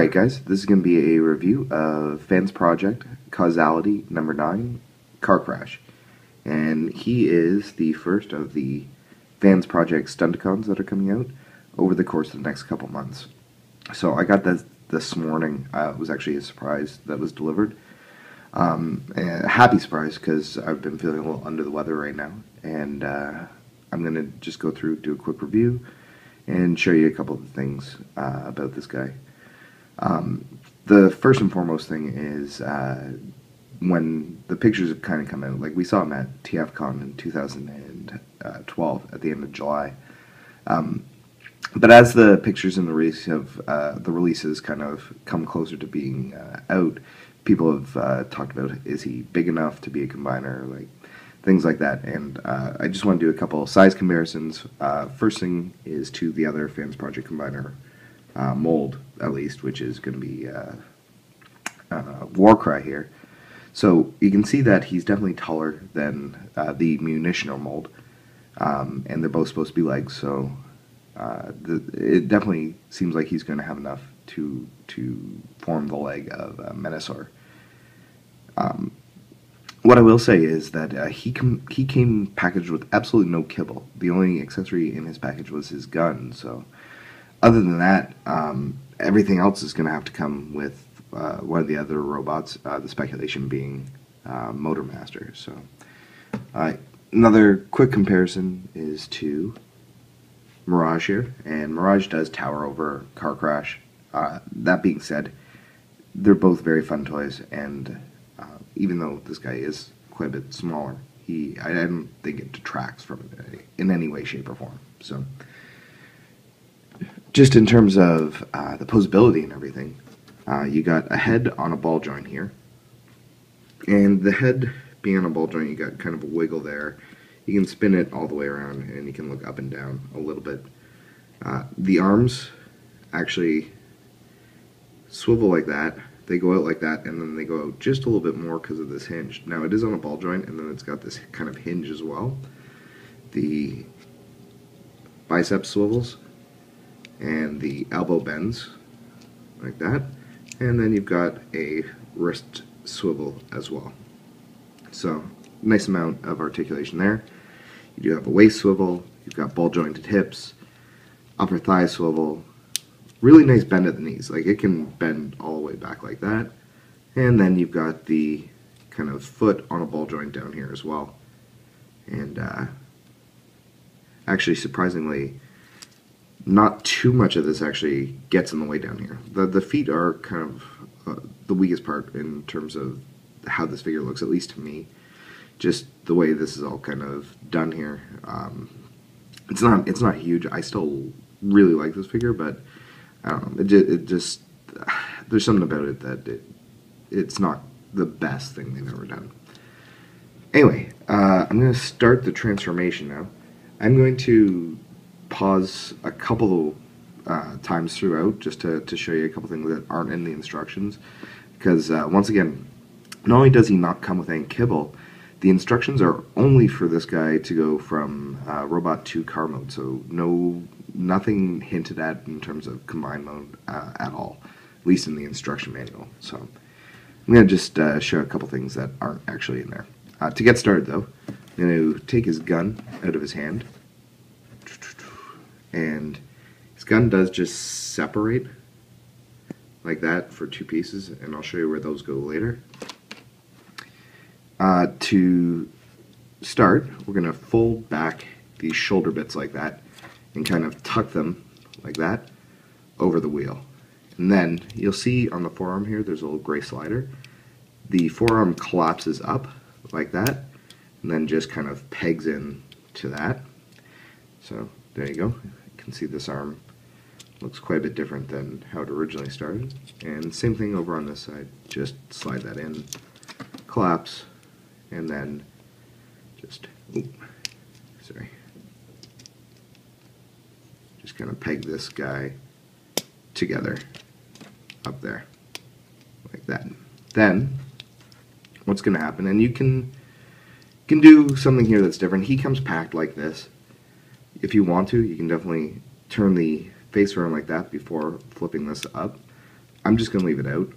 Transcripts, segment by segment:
Alright guys, this is going to be a review of FansProject Causality number 9, Car Crash. And he is the first of the FansProject Stunticons that are coming out over the course of the next couple months. So I got this morning. It was actually a surprise that was delivered. A happy surprise because I've been feeling a little under the weather right now. And I'm going to just go through, do a quick review, and show you a couple of things about this guy. The first and foremost thing is when the pictures have kind of come out, like we saw him at TFCon in 2012 at the end of July. But as the pictures and the releases kind of come closer to being out, people have talked about, is he big enough to be a combiner, like things like that. And I just want to do a couple size comparisons. First thing is to the other FansProject combiner mold, at least, which is going to be Warcry here. So you can see that he's definitely taller than the munitional mold, and they're both supposed to be legs, so it definitely seems like he's going to have enough to form the leg of Menasor. What I will say is that he came packaged with absolutely no kibble. The only accessory in his package was his gun, so other than that, everything else is going to have to come with one of the other robots, the speculation being Motormaster. So another quick comparison is to Mirage here, and Mirage does tower over Car Crash. That being said, they're both very fun toys, and even though this guy is quite a bit smaller, I don't think it detracts from it in any way, shape, or form. So just in terms of the posability and everything, you got a head on a ball joint here, and the head being on a ball joint, you got kind of a wiggle there. You can spin it all the way around, and you can look up and down a little bit. The arms actually swivel like that. They go out like that, and then they go out just a little bit more because of this hinge. Now, it is on a ball joint, and then it's got this kind of hinge as well. The bicep swivels, and the elbow bends like that, and then you've got a wrist swivel as well. So nice amount of articulation there. You do have a waist swivel, you've got ball jointed hips, upper thigh swivel, really nice bend at the knees, like it can bend all the way back like that, and then you've got the kind of foot on a ball joint down here as well. And actually, surprisingly, not too much of this actually gets in the way down here. The feet are kind of the weakest part in terms of how this figure looks, at least to me. Just the way this is all kind of done here. It's not huge. I still really like this figure, but I don't know. It just there's something about it that it's not the best thing they've ever done. Anyway, I'm going to start the transformation now. I'm going to pause a couple times throughout just to show you a couple things that aren't in the instructions, because once again, not only does he not come with any kibble, the instructions are only for this guy to go from robot to car mode, so nothing hinted at in terms of combine mode at all, at least in the instruction manual. So I'm going to just show a couple things that aren't actually in there. To get started though, I'm going to take his gun out of his hand, and his gun does just separate like that for two pieces, and I'll show you where those go later. To start, we're going to fold back these shoulder bits like that and kind of tuck them like that over the wheel. And then you'll see on the forearm here there's a little gray slider. The forearm collapses up like that and then just kind of pegs in to that. So there you go. You can see this arm looks quite a bit different than how it originally started. And same thing over on this side. Just slide that in, collapse, and then just, just kind of peg this guy together up there, like that. Then, what's going to happen, and you can do something here that's different. He comes packed like this. If you want to, you can definitely turn the face around like that before flipping this up. I'm just going to leave it out.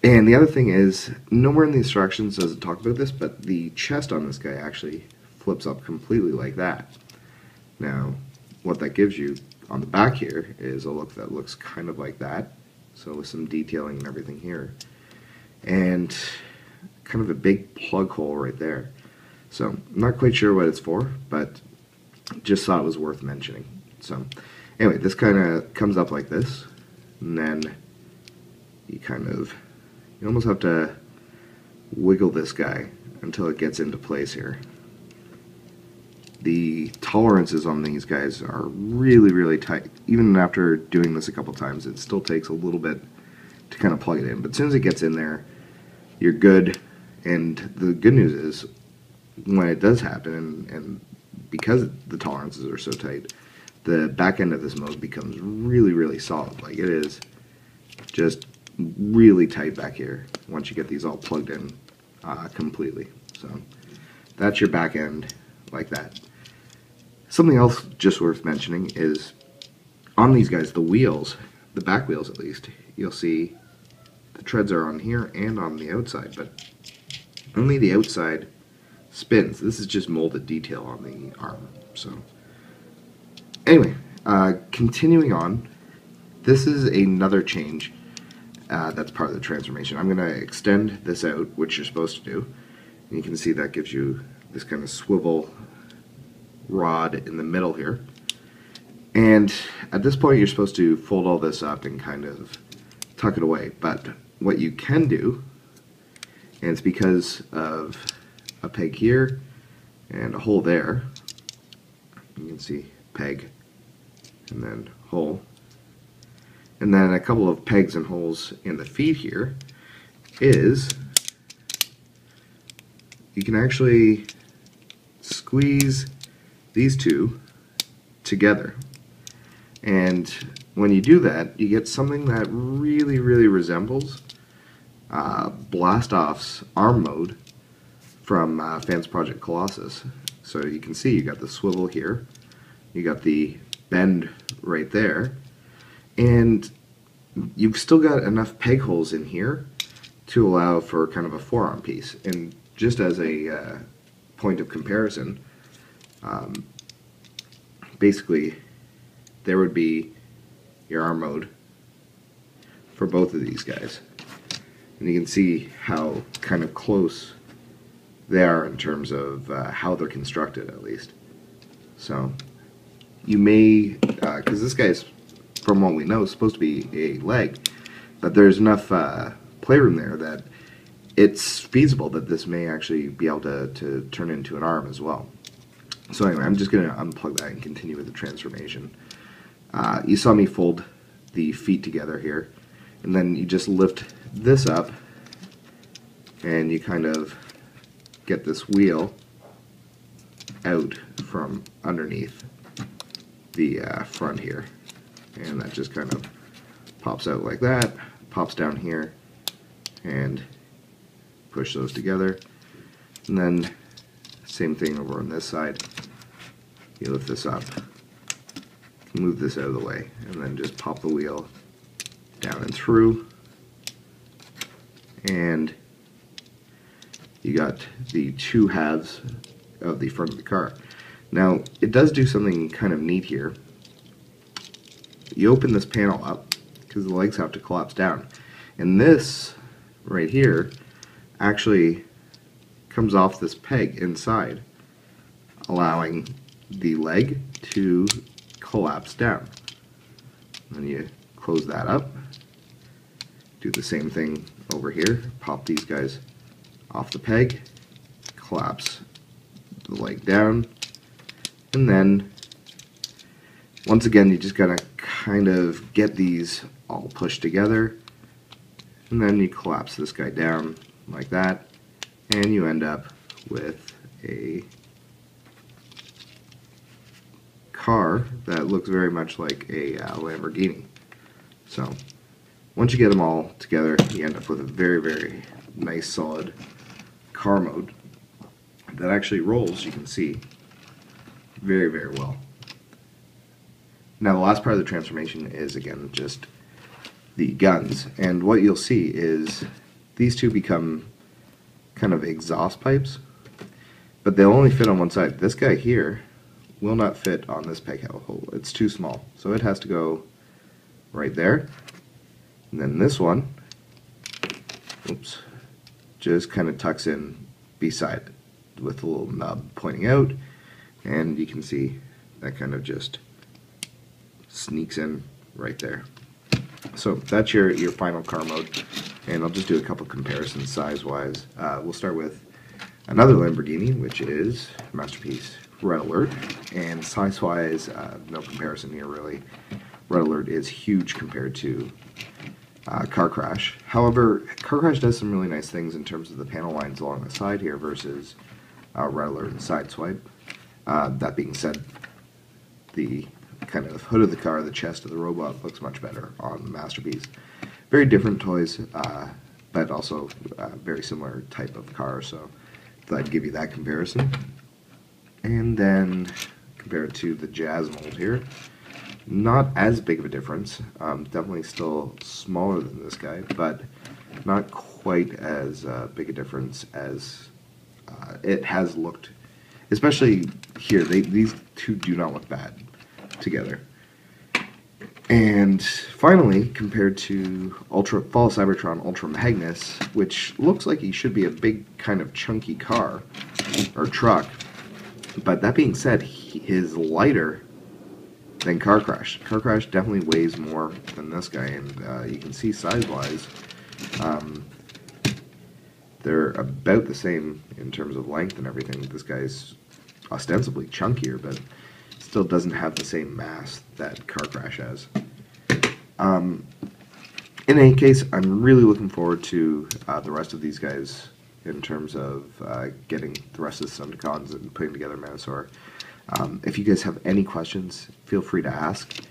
And the other thing is, nowhere in the instructions does it talk about this, but the chest on this guy actually flips up completely like that. Now, what that gives you on the back here is a look that looks kind of like that, so with some detailing and everything here. And kind of a big plug hole right there. So, I'm not quite sure what it's for, but just thought it was worth mentioning. So, anyway, this kind of comes up like this, and then you almost have to wiggle this guy until it gets into place here. The tolerances on these guys are really, really tight. Even after doing this a couple times, it still takes a little bit to kind of plug it in. But as soon as it gets in there, you're good. And the good news is, when it does happen, and because the tolerances are so tight, the back end of this mode becomes really, really solid. Like, it is just really tight back here once you get these all plugged in completely. So that's your back end like that. Something else just worth mentioning is on these guys, the wheels, the back wheels at least, you'll see the treads are on here and on the outside, but only the outside spins. This is just molded detail on the arm. So anyway, continuing on, this is another change that's part of the transformation. I'm going to extend this out, which you're supposed to do. And you can see that gives you this kind of swivel rod in the middle here. And at this point, you're supposed to fold all this up and kind of tuck it away. But what you can do, and it's because of a peg here and a hole there, you can see peg and then hole, and then a couple of pegs and holes in the feet here, is you can actually squeeze these two together. And when you do that, you get something that really, really resembles Blastoff's arm mode from FansProject Causality. So you can see you got the swivel here, you got the bend right there, and you've still got enough peg holes in here to allow for kind of a forearm piece. And just as a point of comparison, basically there would be your arm mode for both of these guys. And you can see how kind of close they are in terms of how they're constructed, at least. So you may, because this guy's, from what we know, is supposed to be a leg, but there's enough playroom there that it's feasible that this may actually be able to turn into an arm as well. So anyway, I'm just going to unplug that and continue with the transformation. You saw me fold the feet together here, and then you just lift this up and you kind of get this wheel out from underneath the front here, and that just kind of pops out like that, pops down here, and push those together. And then same thing over on this side, you lift this up, move this out of the way, and then just pop the wheel down and through, and you got the two halves of the front of the car. Now, it does do something kind of neat here. You open this panel up, because the legs have to collapse down, and this right here actually comes off this peg inside, allowing the leg to collapse down. And you close that up, do the same thing over here, pop these guys off the peg, collapse the leg down, and then once again you just gotta kind of get these all pushed together, and then you collapse this guy down like that, and you end up with a car that looks very much like a Lamborghini. So once you get them all together, you end up with a very, very nice solid car mode that actually rolls, you can see, very, very well. Now the last part of the transformation is, again, just the guns. And what you'll see is these two become kind of exhaust pipes, but they'll only fit on one side. This guy here will not fit on this peg hole. It's too small, so it has to go right there. And then this one, oops, just kind of tucks in beside it with a little nub pointing out, and you can see that kind of just sneaks in right there. So that's your final car mode, and I'll just do a couple comparisons size-wise. We'll start with another Lamborghini, which is Masterpiece Red Alert, and size-wise, no comparison here really. Red Alert is huge compared to Car Crash. However, Car Crash does some really nice things in terms of the panel lines along the side here versus Red Alert and Sideswipe. That being said, the kind of hood of the car, the chest of the robot, looks much better on the Masterpiece. Very different toys, but also very similar type of car, so thought I'd give you that comparison. And then compare it to the Jazz mold here. Not as big of a difference, definitely still smaller than this guy, but not quite as big a difference as it has looked, especially here. These two do not look bad together. And finally, compared to Fall Cybertron Ultra Magnus, which looks like he should be a big kind of chunky car or truck, but that being said, he is lighter than Car Crash. Car Crash definitely weighs more than this guy, and you can see size-wise, they're about the same in terms of length and everything. This guy's ostensibly chunkier, but still doesn't have the same mass that Car Crash has. In any case, I'm really looking forward to the rest of these guys in terms of getting the rest of the Stunticons and putting together Manosaur. If you guys have any questions, feel free to ask.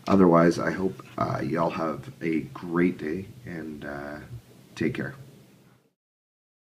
Otherwise, I hope y'all have a great day, and take care.